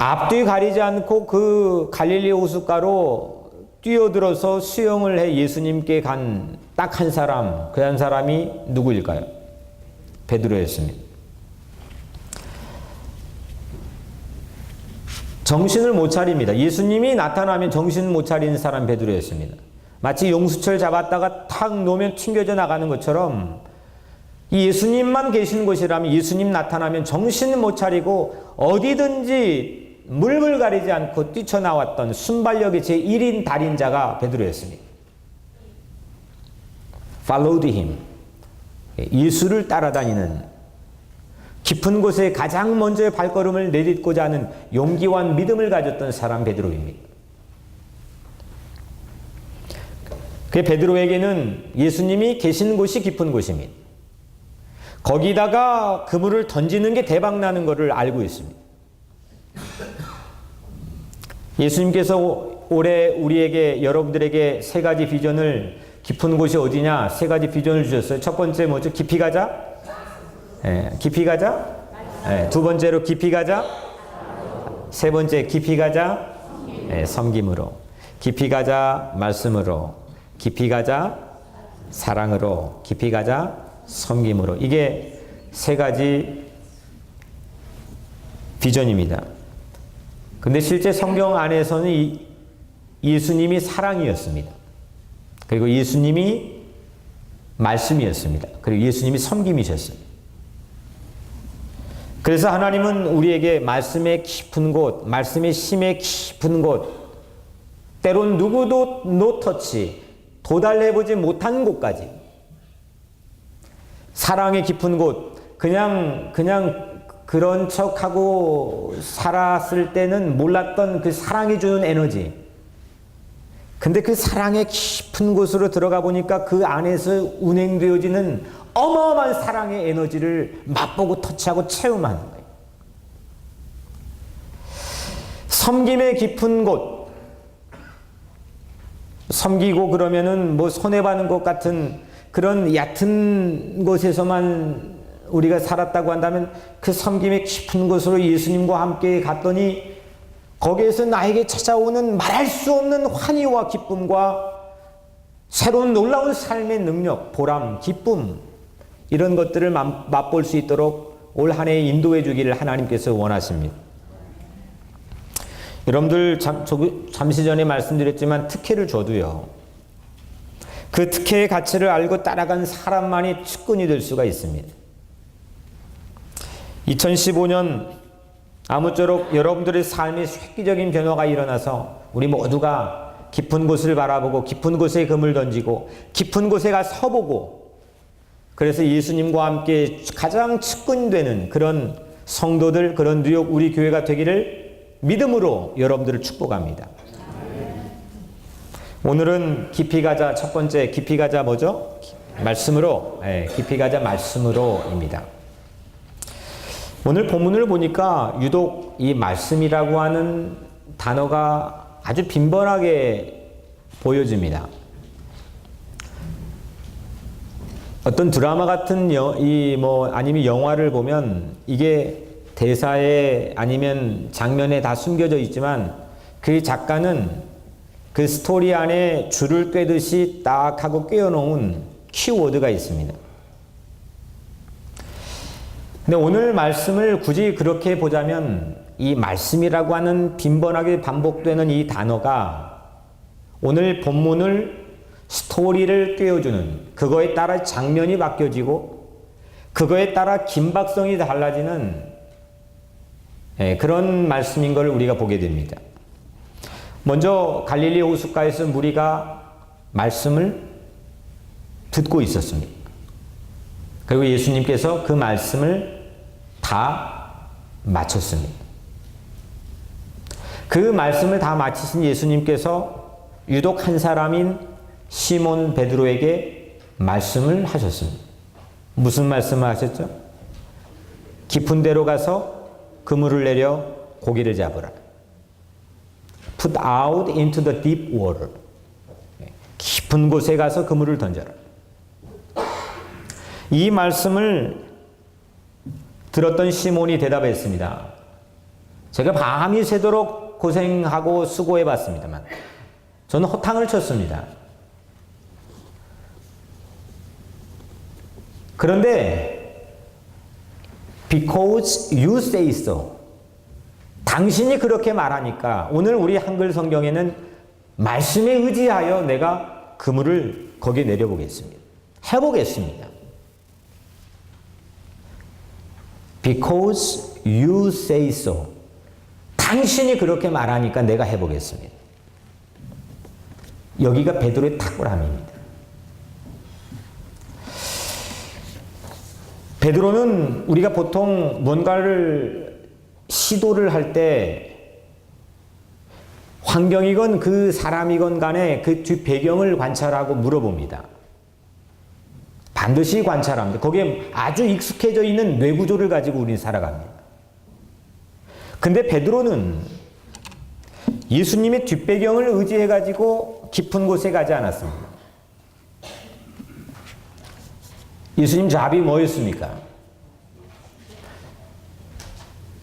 앞뒤 가리지 않고 그 갈릴리 호숫가로 뛰어들어서 수영을 해 예수님께 간 딱 한 사람, 그 한 사람이 누구일까요? 베드로였습니다. 정신을 못 차립니다. 예수님이 나타나면 정신을 못 차리는 사람 베드로였습니다. 마치 용수철 잡았다가 탁 놓으면 튕겨져 나가는 것처럼 이 예수님만 계신 곳이라면 예수님 나타나면 정신을 못 차리고 어디든지 물불 가리지 않고 뛰쳐나왔던 순발력의 제1인 달인자가 베드로였습니다. Followed him. 예수를 따라다니는 깊은 곳에 가장 먼저 발걸음을 내딛고자 하는 용기와 믿음을 가졌던 사람 베드로입니다. 그 베드로에게는 예수님이 계신 곳이 깊은 곳입니다. 거기다가 그물을 던지는 게 대박 나는 것을 알고 있습니다. 예수님께서 올해 우리에게 여러분들에게 세 가지 비전을 깊은 곳이 어디냐 세 가지 비전을 주셨어요. 첫 번째 뭐죠? 깊이 가자. 깊이 가자. 두 번째로 깊이 가자. 세 번째 깊이 가자. 섬김으로. 깊이 가자 말씀으로. 깊이 가자 사랑으로. 깊이 가자 섬김으로. 이게 세 가지 비전입니다. 근데 실제 성경 안에서는 예수님이 사랑이었습니다. 그리고 예수님이 말씀이었습니다. 그리고 예수님이 섬김이셨습니다. 그래서 하나님은 우리에게 말씀의 깊은 곳, 말씀의 심의 깊은 곳, 때론 누구도 노터치, 도달해보지 못한 곳까지 사랑의 깊은 곳, 그냥 그런 척하고 살았을 때는 몰랐던 그 사랑이 주는 에너지. 근데 그 사랑의 깊은 곳으로 들어가 보니까 그 안에서 운행되어지는 어마어마한 사랑의 에너지를 맛보고 터치하고 체험하는 거예요. 섬김의 깊은 곳. 섬기고 그러면은 뭐 손해받는 것 같은 그런 얕은 곳에서만 우리가 살았다고 한다면 그 섬김의 깊은 곳으로 예수님과 함께 갔더니 거기에서 나에게 찾아오는 말할 수 없는 환희와 기쁨과 새로운 놀라운 삶의 능력, 보람, 기쁨 이런 것들을 맛볼 수 있도록 올 한 해 인도해 주기를 하나님께서 원하십니다. 여러분들 잠시 전에 말씀드렸지만 특혜를 줘도요. 그 특혜의 가치를 알고 따라간 사람만이 측근이 될 수가 있습니다. 2015년 아무쪼록 여러분들의 삶에 획기적인 변화가 일어나서 우리 모두가 깊은 곳을 바라보고 깊은 곳에 금을 던지고 깊은 곳에 가 서보고 그래서 예수님과 함께 가장 측근되는 그런 성도들, 그런 뉴욕 우리 교회가 되기를 믿음으로 여러분들을 축복합니다. 오늘은 깊이 가자 첫 번째 깊이 가자 뭐죠? 말씀으로. 깊이 가자 말씀으로입니다. 오늘 본문을 보니까 유독 이 말씀이라고 하는 단어가 아주 빈번하게 보여집니다. 어떤 드라마 같은 아니면 영화를 보면 이게 대사에 아니면 장면에 다 숨겨져 있지만 그 작가는 그 스토리 안에 줄을 꿰듯이 딱 하고 꿰어놓은 키워드가 있습니다. 근데 오늘 말씀을 굳이 그렇게 보자면 이 말씀이라고 하는 빈번하게 반복되는 이 단어가 오늘 본문을 스토리를 꿰어주는 그거에 따라 장면이 바뀌어지고 그거에 따라 긴박성이 달라지는 그런 말씀인 걸 우리가 보게 됩니다. 먼저 갈릴리 호숫가에서 무리가 말씀을 듣고 있었습니다. 그리고 예수님께서 그 말씀을 다 마쳤습니다. 그 말씀을 다 마치신 예수님께서 유독 한 사람인 시몬 베드로에게 말씀을 하셨습니다. 무슨 말씀을 하셨죠? 깊은 데로 가서 그물을 내려 고기를 잡으라. Put out into the deep water. 깊은 곳에 가서 그물을 던져라. 이 말씀을 들었던 시몬이 대답했습니다. 제가 밤이 새도록 고생하고 수고해 봤습니다만 저는 허탕을 쳤습니다. 그런데 because you say so, 당신이 그렇게 말하니까 오늘 우리 한글 성경에는 말씀에 의지하여 내가 그물을 거기에 내려보겠습니다. 해보겠습니다. Because you say so, 당신이 그렇게 말하니까 내가 해보겠습니다. 여기가 베드로의 탁월함입니다. 베드로는 우리가 보통 뭔가를 시도를 할 때 환경이건 그 사람이건 간에 그 뒷 배경을 관찰하고 물어봅니다. 반드시 관찰합니다. 거기에 아주 익숙해져 있는 뇌구조를 가지고 우리는 살아갑니다. 근데 베드로는 예수님의 뒷배경을 의지해 가지고 깊은 곳에 가지 않았습니다. 예수님 잡이 뭐였습니까?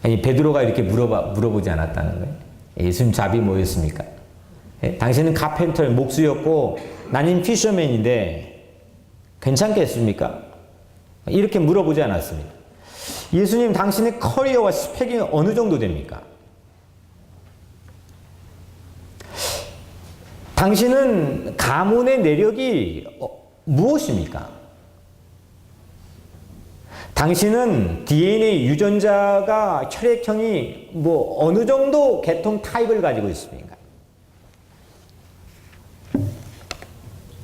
아니, 베드로가 이렇게 물어보지 않았다는 거예요. 예수님 잡이 뭐였습니까? 예? 당신은 카펜터의 목수였고 나는 피셔맨인데 괜찮겠습니까? 이렇게 물어보지 않았습니다. 예수님, 당신의 커리어와 스펙이 어느 정도 됩니까? 당신은 가문의 내력이 무엇입니까? 당신은 DNA 유전자가 혈액형이 어느 정도 계통 타입을 가지고 있습니까?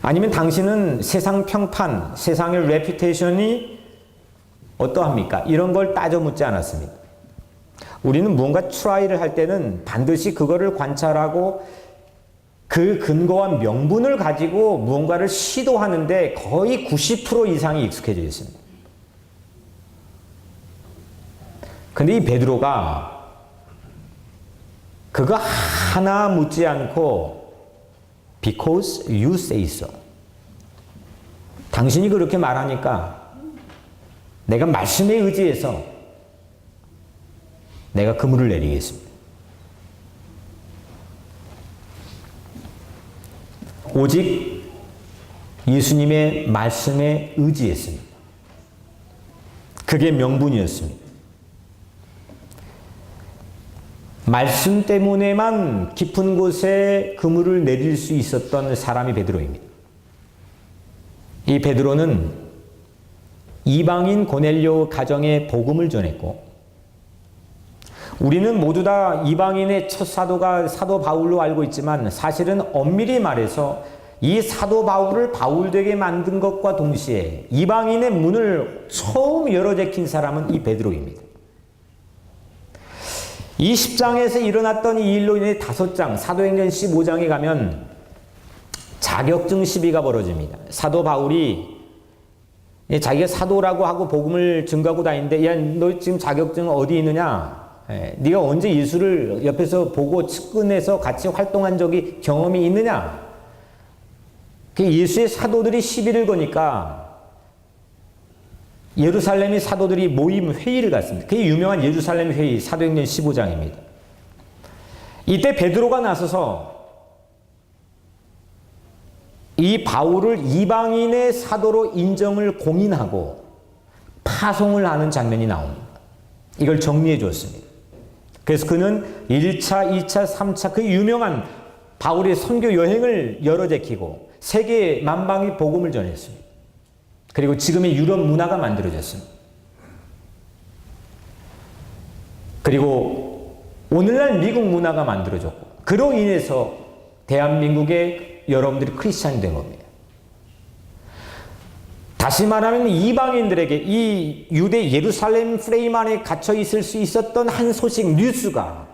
아니면 당신은 세상 평판, 세상의 레퓨테이션이 어떠합니까? 이런 걸 따져 묻지 않았습니다. 우리는 무언가 트라이를 할 때는 반드시 그거를 관찰하고 그 근거와 명분을 가지고 무언가를 시도하는데 거의 90% 이상이 익숙해져 있습니다. 근데 이 베드로가 그거 하나 묻지 않고 because you say so, 당신이 그렇게 말하니까 내가 말씀에 의지해서 내가 그물을 내리겠습니다. 오직 예수님의 말씀에 의지했습니다. 그게 명분이었습니다. 말씀 때문에만 깊은 곳에 그물을 내릴 수 있었던 사람이 베드로입니다. 이 베드로는 이방인 고넬료 가정에 복음을 전했고, 우리는 모두 다 이방인의 첫 사도가 사도 바울로 알고 있지만 사실은 엄밀히 말해서 이 사도 바울을 바울되게 만든 것과 동시에 이방인의 문을 처음 열어제킨 사람은 이 베드로입니다. 이 10장에서 일어났던 이 일로 인해 5장, 사도행전 15장에 가면 자격증 시비가 벌어집니다. 사도 바울이 자기가 사도라고 하고 복음을 증거하고 다니는데, 야, 너 지금 자격증 어디 있느냐? 네가 언제 예수를 옆에서 보고 측근해서 같이 활동한 적이 경험이 있느냐? 예수의 사도들이 시비를 거니까 예루살렘의 사도들이 모임 회의를 갖습니다. 그게 유명한 예루살렘 회의, 사도행전 15장입니다. 이때 베드로가 나서서 이 바울을 이방인의 사도로 인정을 공인하고 파송을 하는 장면이 나옵니다. 이걸 정리해 주었습니다. 그래서 그는 1차, 2차, 3차 그 유명한 바울의 선교 여행을 열어제키고 세계 만방의 복음을 전했습니다. 그리고 지금의 유럽 문화가 만들어졌습니다. 그리고 오늘날 미국 문화가 만들어졌고, 그로 인해서 대한민국의 여러분들이 크리스찬이 된 겁니다. 다시 말하면 이방인들에게 이 유대 예루살렘 프레임 안에 갇혀 있을 수 있었던 한 소식, 뉴스가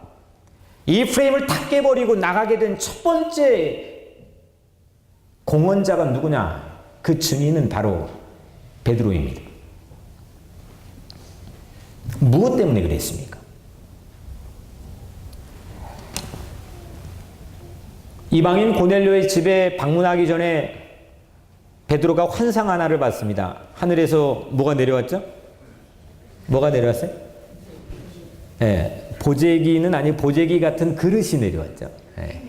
이 프레임을 탁 깨버리고 나가게 된 첫 번째 공헌자가 누구냐? 그 증인은 바로 베드로입니다. 무엇 때문에 그랬습니까? 이방인 고넬료의 집에 방문하기 전에 베드로가 환상 하나를 봤습니다. 하늘에서 뭐가 내려왔죠? 뭐가 내려왔어요? 네, 보재기는 아니고 보재기 같은 그릇이 내려왔죠. 예.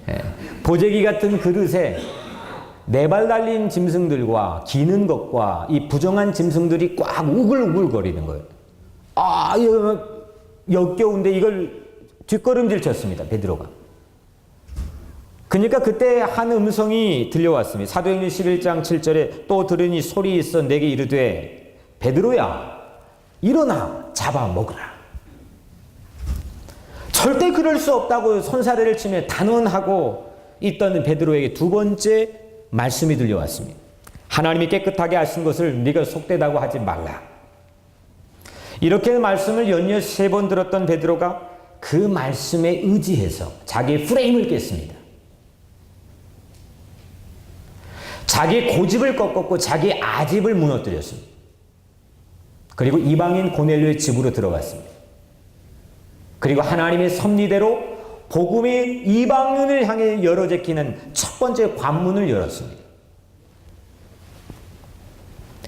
예. 보재기 같은 그릇에 네 발 달린 짐승들과 기는 것과 이 부정한 짐승들이 꽉 우글우글거리는 거예요. 아, 역겨운데 이걸 뒷걸음질 쳤습니다. 베드로가. 그러니까 그때 한 음성이 들려왔습니다. 사도행전 11장 7절에 또 들으니 소리 있어 내게 이르되 베드로야 일어나 잡아 먹으라. 절대 그럴 수 없다고 손사래를 치며 단언하고 있던 베드로에게 두 번째 말씀이 들려왔습니다. 하나님이 깨끗하게 하신 것을 네가 속되다고 하지 말라. 이렇게 말씀을 연이어 3번 들었던 베드로가 그 말씀에 의지해서 자기의 프레임을 깼습니다. 자기의 고집을 꺾었고 자기의 아집을 무너뜨렸습니다. 그리고 이방인 고넬료의 집으로 들어갔습니다. 그리고 하나님의 섭리대로 복음이 이방인을 향해 열어제끼는 첫 번째 관문을 열었습니다.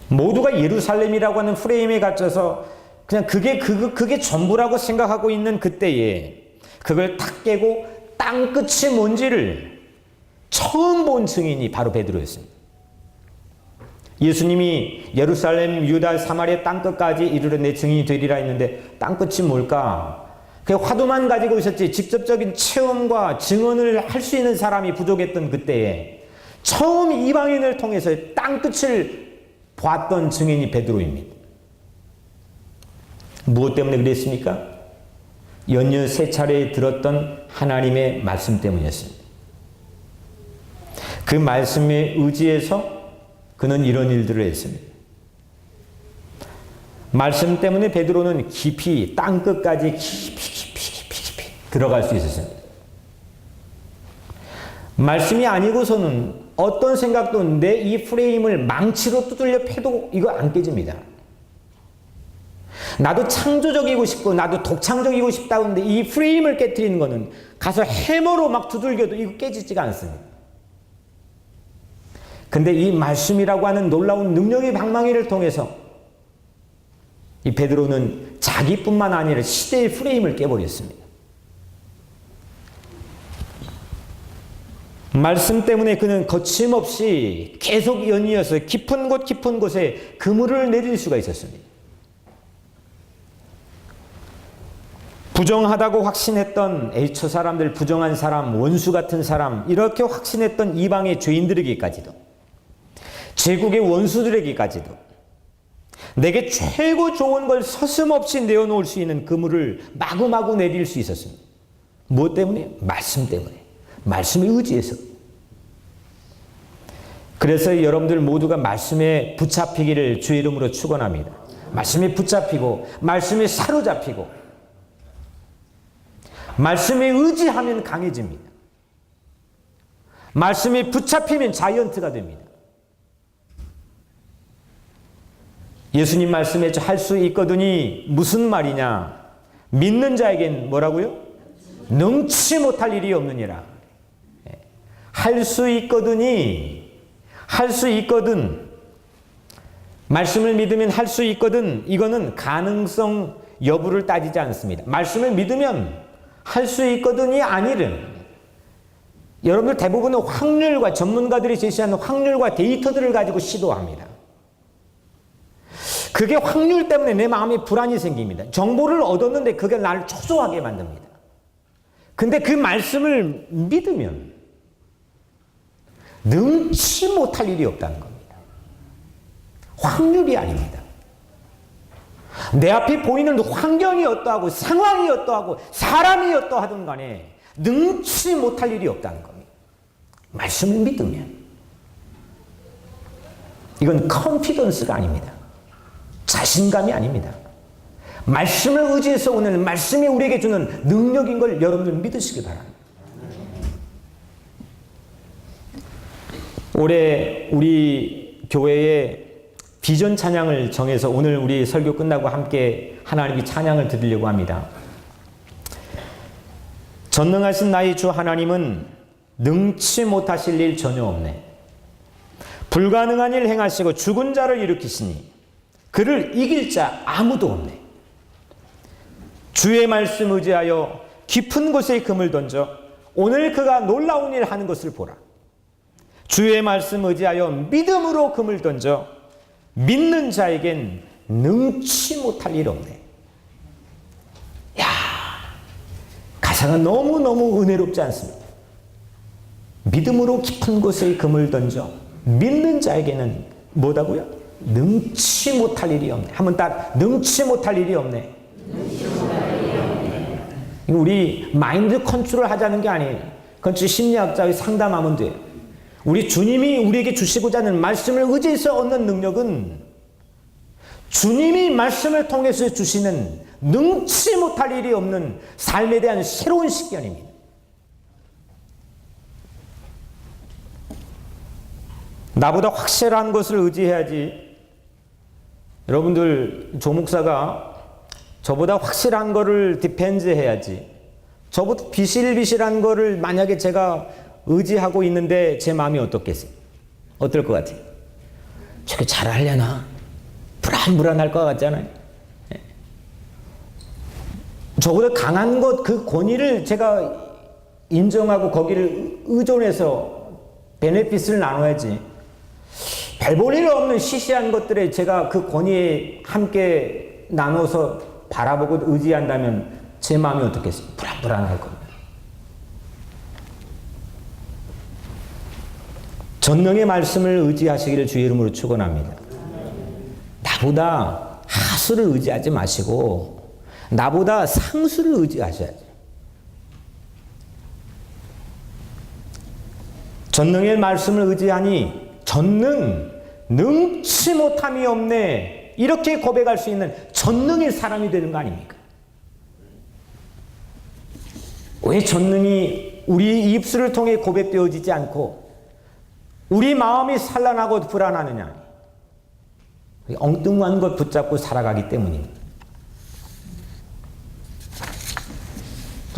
모두가 예루살렘이라고 하는 프레임에 갇혀서 그냥 그게 전부라고 생각하고 있는 그때에 그걸 탁 깨고 땅끝이 뭔지를 처음 본 증인이 바로 베드로였습니다. 예수님이 예루살렘, 유다, 사마리아 땅끝까지 이르러 내 증인이 되리라 했는데 땅끝이 뭘까? 그 화두만 가지고 있었지 직접적인 체험과 증언을 할 수 있는 사람이 부족했던 그때에 처음 이방인을 통해서 땅끝을 봤던 증인이 베드로입니다. 무엇 때문에 그랬습니까? 연이어 3차례 들었던 하나님의 말씀 때문이었습니다. 그 말씀에 의지해서 그는 이런 일들을 했습니다. 말씀 때문에 베드로는 깊이 땅끝까지 깊이 들어갈 수 있었습니다. 말씀이 아니고서는 어떤 생각도 내 이 프레임을 망치로 두들려 패도 이거 안 깨집니다. 나도 창조적이고 싶고 나도 독창적이고 싶다고 하는데 이 프레임을 깨뜨리는 거는 가서 해머로 막 두들겨도 이거 깨지지가 않습니다. 근데 이 말씀이라고 하는 놀라운 능력의 방망이를 통해서 이 베드로는 자기뿐만 아니라 시대의 프레임을 깨버렸습니다. 말씀 때문에 그는 거침없이 계속 연이어서 깊은 곳에 그물을 내릴 수가 있었습니다. 부정하다고 확신했던 저 사람들, 부정한 사람, 원수 같은 사람, 이렇게 확신했던 이방의 죄인들에게까지도, 제국의 원수들에게까지도 내게 최고 좋은 걸 서슴없이 내어놓을 수 있는 그물을 마구마구 내릴 수 있었습니다. 무엇 때문에? 말씀 때문에. 말씀에 의지해서. 그래서 여러분들 모두가 말씀에 붙잡히기를 주의 이름으로 축원합니다. 말씀에 붙잡히고 말씀에 사로잡히고 말씀에 의지하면 강해집니다. 말씀에 붙잡히면 자이언트가 됩니다. 예수님 말씀에 할 수 있거든이 무슨 말이냐? 믿는 자에겐 뭐라고요? 능치 못할 일이 없느니라. 할 수 있거든이, 할 수 있거든. 말씀을 믿으면 할 수 있거든. 이거는 가능성 여부를 따지지 않습니다. 말씀을 믿으면 할 수 있거든이 아니른, 여러분들 대부분은 확률과 전문가들이 제시하는 확률과 데이터들을 가지고 시도합니다. 그게 확률 때문에 내 마음에 불안이 생깁니다. 정보를 얻었는데 그게 나를 초조하게 만듭니다. 근데 그 말씀을 믿으면 능치 못할 일이 없다는 겁니다. 확률이 아닙니다. 내 앞에 보이는 환경이 어떠하고 상황이 어떠하고 사람이 어떠하든 간에 능치 못할 일이 없다는 겁니다. 말씀을 믿으면. 이건 컨피던스가 아닙니다. 자신감이 아닙니다. 말씀을 의지해서 오는 말씀이 우리에게 주는 능력인 걸 여러분들 믿으시기 바랍니다. 올해 우리 교회에 비전 찬양을 정해서 오늘 우리 설교 끝나고 함께 하나님께 찬양을 드리려고 합니다. 전능하신 나의 주 하나님은 능치 못하실 일 전혀 없네. 불가능한 일 행하시고 죽은 자를 일으키시니 그를 이길 자 아무도 없네. 주의 말씀 의지하여 깊은 곳에 금을 던져 오늘 그가 놀라운 일 하는 것을 보라. 주의 말씀 의지하여 믿음으로 금을 던져 믿는 자에겐 능치 못할 일 없네. 야, 가사가 너무너무 은혜롭지 않습니까? 믿음으로 깊은 곳에 금을 던져 믿는 자에게는 뭐다고요? 능치 못할 일이 없네. 한번 딱 능치 못할 일이 없네. 우리 마인드 컨트롤 하자는 게 아니에요. 그건 심리학자의 상담하면 돼요. 우리 주님이 우리에게 주시고자 하는 말씀을 의지해서 얻는 능력은 주님이 말씀을 통해서 주시는 능치 못할 일이 없는 삶에 대한 새로운 식견입니다. 나보다 확실한 것을 의지해야지. 여러분들, 조 목사가 저보다 확실한 거를 디펜스 해야지. 저보다 비실비실한 거를 만약에 제가 의지하고 있는데 제 마음이 어떻겠어요? 어떨 것 같아요? 저게 잘하려나? 불안불안할 것 같잖아요. 저보다 강한 것, 그 권위를 제가 인정하고 거기를 의존해서 베네핏을 나눠야지. 별 볼 일 없는 시시한 것들에 제가 그 권위에 함께 나눠서 바라보고 의지한다면 제 마음이 어떻겠어요? 불안불안할 겁니다. 전능의 말씀을 의지하시기를 주의 이름으로 축원합니다. 나보다 하수를 의지하지 마시고 나보다 상수를 의지하셔야죠. 전능의 말씀을 의지하니 전능, 능치 못함이 없네. 이렇게 고백할 수 있는 전능의 사람이 되는 거 아닙니까? 왜 전능이 우리 입술을 통해 고백되어지지 않고 우리 마음이 산란하고 불안하느냐? 엉뚱한 것 붙잡고 살아가기 때문입니다.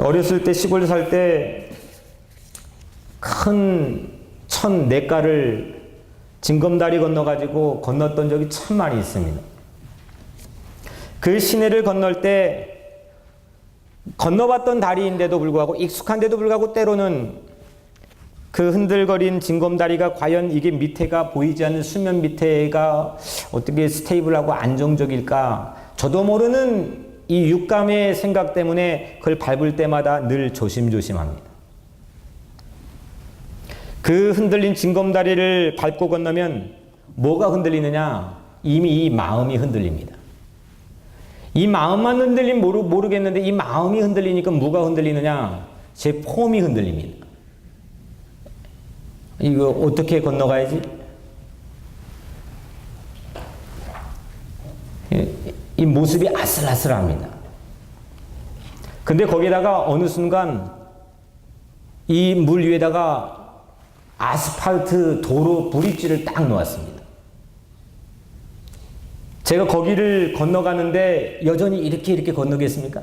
어렸을 때 시골 살 때 큰 천 냇가를 징검다리 건너가지고 건넜던 적이 참 많이 있습니다. 그 시내를 건널 때 건너봤던 다리인데도 불구하고 익숙한데도 불구하고 때로는 그 흔들거린 징검다리가 과연 이게 밑에가 보이지 않는 수면 밑에가 어떻게 스테이블하고 안정적일까? 저도 모르는 이 육감의 생각 때문에 그걸 밟을 때마다 늘 조심조심합니다. 그 흔들린 징검다리를 밟고 건너면 뭐가 흔들리느냐? 이미 이 마음이 흔들립니다. 이 마음만 흔들리면 모르겠는데 이 마음이 흔들리니까 뭐가 흔들리느냐? 제 폼이 흔들립니다. 이거 어떻게 건너가야지? 이 모습이 아슬아슬합니다. 근데 거기다가 어느 순간 이 물 위에다가 아스팔트 도로 브릿지를 딱 놓았습니다. 제가 거기를 건너가는데 여전히 이렇게 건너겠습니까?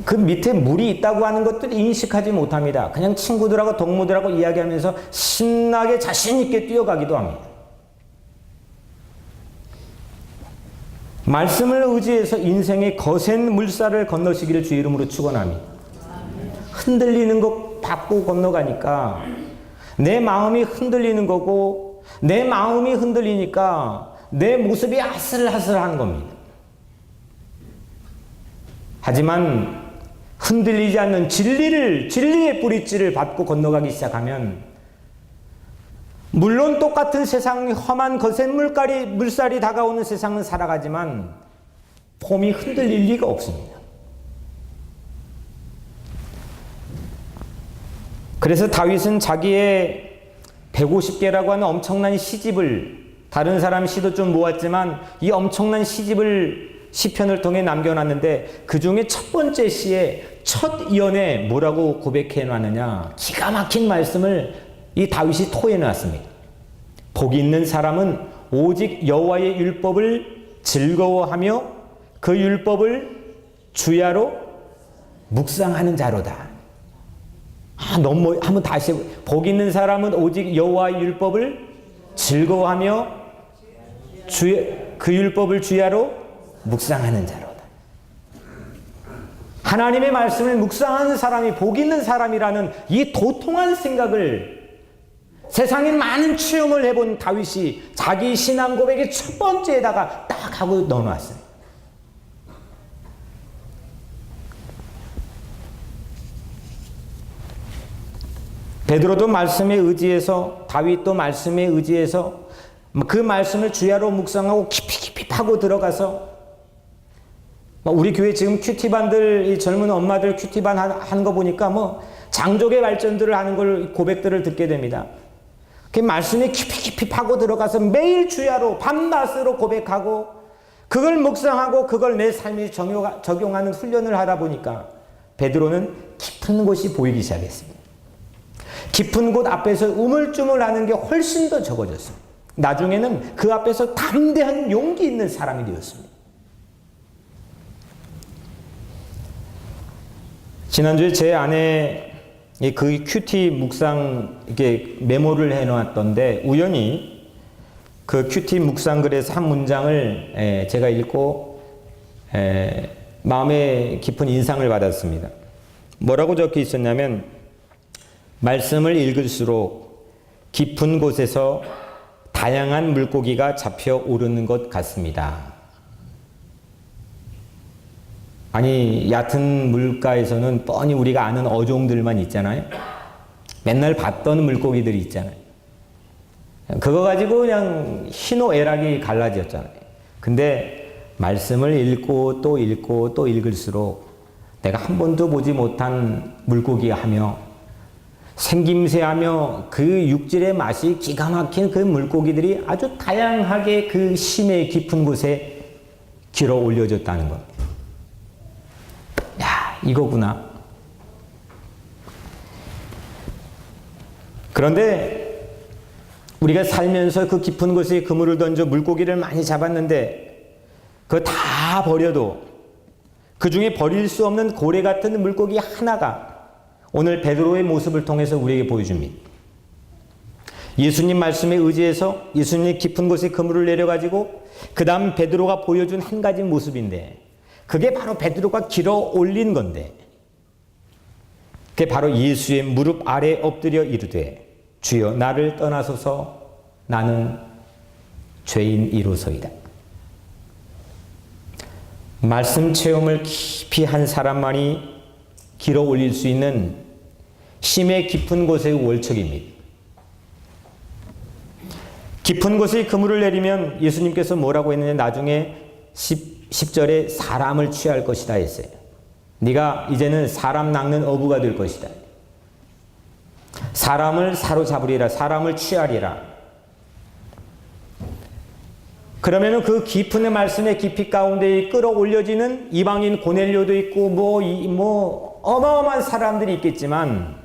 그 밑에 물이 있다고 하는 것들 인식하지 못합니다. 그냥 친구들하고 동무들하고 이야기하면서 신나게 자신 있게 뛰어가기도 합니다. 말씀을 의지해서 인생의 거센 물살을 건너시기를 주의 이름으로 축원합니다. 흔들리는 것 받고 건너가니까 내 마음이 흔들리는 거고 내 마음이 흔들리니까 내 모습이 아슬아슬한 겁니다. 하지만 흔들리지 않는 진리의 뿌리찌를 밟고 건너가기 시작하면 물론 똑같은 세상 험한 거센 물살이 다가오는 세상은 살아가지만 폼이 흔들릴 리가 없습니다. 그래서 다윗은 자기의 150개라고 하는 엄청난 시집을 다른 사람 시도 좀 모았지만 이 엄청난 시집을 시편을 통해 남겨놨는데 그 중에 첫 번째 시에 첫 연에 뭐라고 고백해 놨느냐? 기가 막힌 말씀을 이 다윗이 토해 놨습니다. 복이 있는 사람은 오직 여호와의 율법을 즐거워하며 그 율법을 주야로 묵상하는 자로다. 너무 한번 다시 복 있는 사람은 오직 여호와의 율법을 즐거워하며 그 율법을 주야로 묵상하는 자로다. 하나님의 말씀을 묵상하는 사람이 복 있는 사람이라는 이 도통한 생각을 세상에 많은 체험을 해본 다윗이 자기 신앙 고백의 첫 번째에다가 딱 하고 넣어놨어요. 베드로도 말씀에 의지해서, 다윗도 말씀에 의지해서 그 말씀을 주야로 묵상하고 깊이 파고 들어가서, 우리 교회 지금 큐티반들, 이 젊은 엄마들 큐티반 하는 거 보니까 장족의 발전들을 하는 걸, 고백들을 듣게 됩니다. 그 말씀에 깊이 파고 들어가서 매일 주야로 밤낮으로 고백하고 그걸 묵상하고 그걸 내 삶에 적용하는 훈련을 하다 보니까 베드로는 깊은 곳이 보이기 시작했습니다. 깊은 곳 앞에서 우물쭈물하는 게 훨씬 더 적어졌어요. 나중에는 그 앞에서 담대한 용기 있는 사람이 되었습니다. 지난주에 제 아내 그 큐티 묵상 이렇게 메모를 해놓았던데 우연히 그 큐티 묵상 글에서 한 문장을 제가 읽고 마음에 깊은 인상을 받았습니다. 뭐라고 적혀 있었냐면, 말씀을 읽을수록 깊은 곳에서 다양한 물고기가 잡혀 오르는 것 같습니다. 아니, 얕은 물가에서는 뻔히 우리가 아는 어종들만 있잖아요. 맨날 봤던 물고기들이 있잖아요. 그거 가지고 그냥 희노애락이 갈라졌잖아요. 근데 말씀을 읽고 또 읽고 또 읽을수록 내가 한 번도 보지 못한 물고기 하며 생김새하며 그 육질의 맛이 기가 막힌 그 물고기들이 아주 다양하게 그 심의 깊은 곳에 길어 올려졌다는 것. 야, 이거구나. 그런데 우리가 살면서 그 깊은 곳에 그물을 던져 물고기를 많이 잡았는데 그거 다 버려도 그 중에 버릴 수 없는 고래 같은 물고기 하나가 오늘 베드로의 모습을 통해서 우리에게 보여줍니다. 예수님 말씀에 의지해서 예수님의 깊은 곳에 그물을 내려가지고 그 다음 베드로가 보여준 한 가지 모습인데, 그게 바로 베드로가 길어 올린 건데, 그게 바로 예수의 무릎 아래 엎드려 이르되 주여 나를 떠나소서 나는 죄인이로소이다. 말씀 체험을 깊이 한 사람만이 길어 올릴 수 있는 심의 깊은 곳의 월척입니다. 깊은 곳에 그물을 내리면 예수님께서 뭐라고 했느냐, 나중에 10절에 사람을 취할 것이다 했어요. 네가 이제는 사람 낚는 어부가 될 것이다. 사람을 사로잡으리라, 사람을 취하리라. 그러면은 그 깊은 말씀의 깊이 가운데 끌어올려지는 이방인 고넬료도 있고 어마어마한 사람들이 있겠지만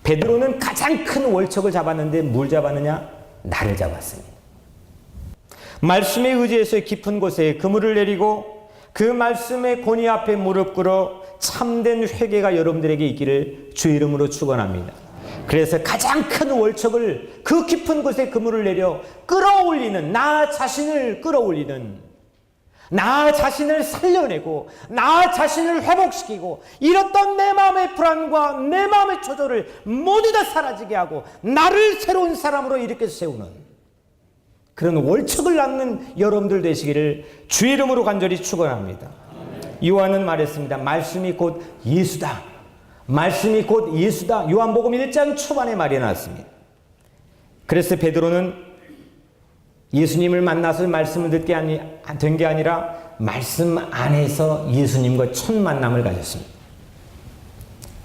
베드로는 가장 큰 월척을 잡았는데 뭘 잡았느냐? 나를 잡았습니다. 말씀에 의지해서 깊은 곳에 그물을 내리고 그 말씀의 권위 앞에 무릎 꿇어 참된 회개가 여러분들에게 있기를 주의 이름으로 축원합니다. 그래서 가장 큰 월척을 그 깊은 곳에 그물을 내려 끌어올리는, 나 자신을 끌어올리는, 나 자신을 살려내고 나 자신을 회복시키고 잃었던 내 마음의 불안과 내 마음의 초조를 모두 다 사라지게 하고 나를 새로운 사람으로 일으켜 세우는 그런 월척을 낳는 여러분들 되시기를 주의 이름으로 간절히 축원합니다. 요한은 말했습니다. 말씀이 곧 예수다. 말씀이 곧 예수다. 요한복음 1장 초반에 말이 나왔습니다. 그래서 베드로는 예수님을 만나서 말씀을 듣게 된 게 아니라 말씀 안에서 예수님과 첫 만남을 가졌습니다.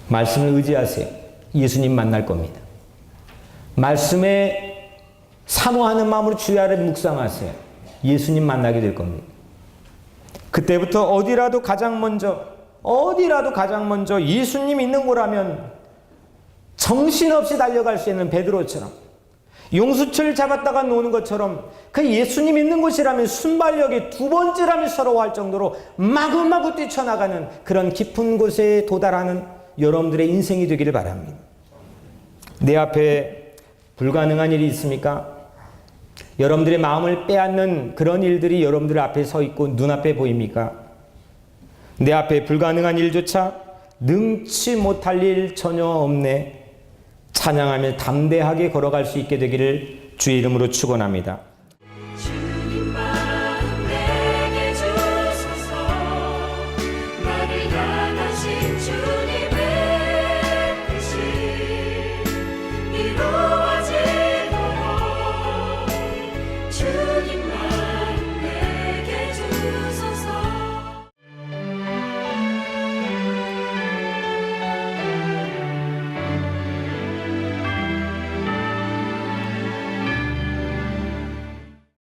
말씀을 의지하세요. 예수님 만날 겁니다. 말씀에 사모하는 마음으로 주의 아래 묵상하세요. 예수님 만나게 될 겁니다. 그때부터 어디라도 가장 먼저 예수님 있는 곳라면 정신없이 달려갈 수 있는 베드로처럼, 용수철 잡았다가 노는 것처럼 그 예수님 있는 곳이라면 순발력이 두 번째라면 서러워할 정도로 마구마구 뛰쳐나가는 그런 깊은 곳에 도달하는 여러분들의 인생이 되기를 바랍니다. 내 앞에 불가능한 일이 있습니까? 여러분들의 마음을 빼앗는 그런 일들이 여러분들 앞에 서 있고 눈앞에 보입니까? 내 앞에 불가능한 일조차 능치 못할 일 전혀 없네. 찬양하며 담대하게 걸어갈 수 있게 되기를 주의 이름으로 축원합니다.